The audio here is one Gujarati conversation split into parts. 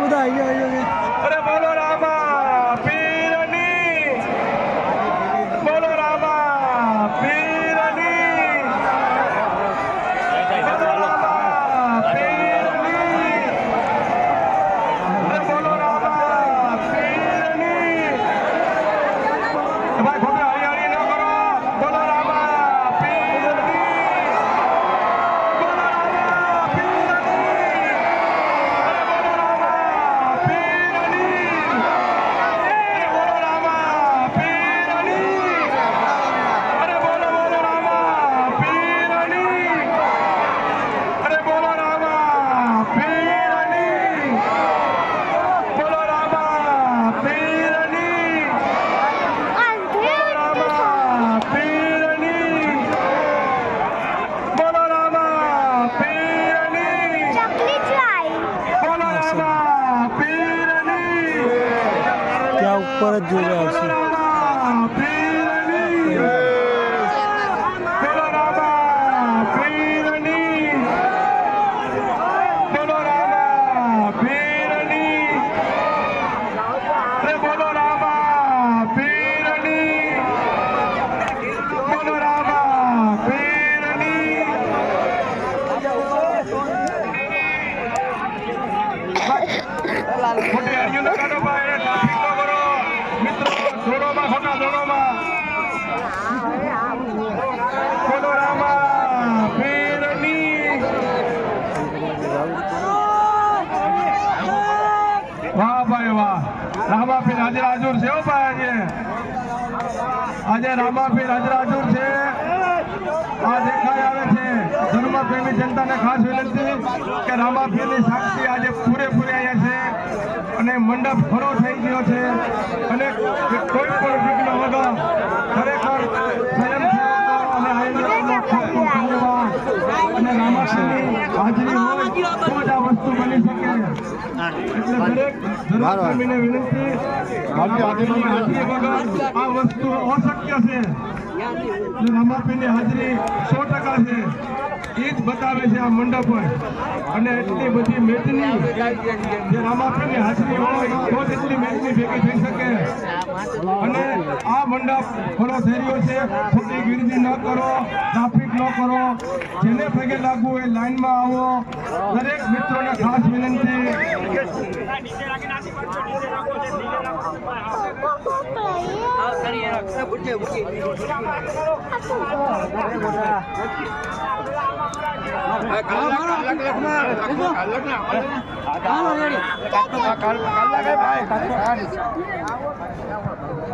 બધા અહીંયા અરે બોલો રામા પીરની, બોલો રામા પીરની, બોલો રામા પીરની, અરે બોલો રામા પીરની. ભાઈ ખોટું હરિયાળી ન કરો. બોલો રામા પીરની, બોલો રામા પીરની, અરે બોલો રામા પીરની, બોલો રામા પીરની, અરે બોલો રામા પીરની, અરે બોલો રામા પીરની, બોલો રામા પીરની, રામા પીરની, બોલો રામા પીરની, બોલો રામા પીરની, ત્યાં ઉપર જ જોઈ રહ્યા બોલો છે. રામા પીરની, બોલો રામા પીરની, બોલો રામા પીરની, અરે બોલો રામા પીરની, બોલો રામા પીરની. ખોટી હરિયો ન કાઢો ભાઈ, ટ્રાફિક ન કરો મિત્રો. દોડોમાં ખોટા દોડોમાં. બોલો રામા પીરની. વાહ ભાઈ વાહ, રામાપીર હાજર હાજર છે હો ભાઈ. આજે રામાપીર હાજર હાજર છે. આ દેખાઈ આવે છે. ધર્મપ્રેમી જનતાને ખાસ વિનંતી કે રામાપીરની સાક્ષી આજે પૂરેપૂરી અહીંયા છે અને મંડપ ખરો થઈ ગયો છે અને કોઈ પણ વિઘ્ન વગર ખરેખર સ્વયંસેવકો અને આયોજકોનો ખૂબ ખૂબ ધન્યવાદ. અને રામાપીરની હાજરી હોય તો જ આ વસ્તુ બની શકે. એટલે દરેક ધર્મપ્રેમીને વિનંતી, રામાપીરની હાજરી વગર આ વસ્તુ અશક્ય છે. રામાપીરની હાજરી 100% છે. એ જ બતાવે છે આ મંડપ હોય. અને એટલી બધી મેદની જે રામાપીરની હાજરી હોય તો જ એટલી મેદની ભેગી થઈ શકે. અને આ મંડપ ખરો થઈ રહ્યો છે. ખોટી ગીરદી ન કરો, ટ્રાફિક ન કરો. જેને પગે લાગવું હોય લાઈનમાં આવો. દરેક મિત્રોને ખાસ વિનંતી.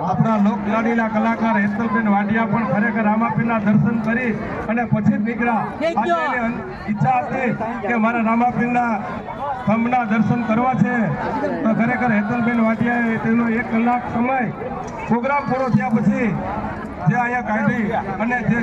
આપણા લોકલાડીના કલાકાર હેતલબેન વાડિયા પણ ખરેખર રામાપીરના દર્શન કરી અને પછી જ નીકળ્યા. આજે એની ઈચ્છા હતી કે મારા રામાપીરના સ્તંભના દર્શન કરવા છે. તો ખરેખર હેતલબેન વાડિયાએ તેનો 1 કલાક સમય પ્રોગ્રામ પૂરો થયા પછી જે અહીંયા કાઢી અને જે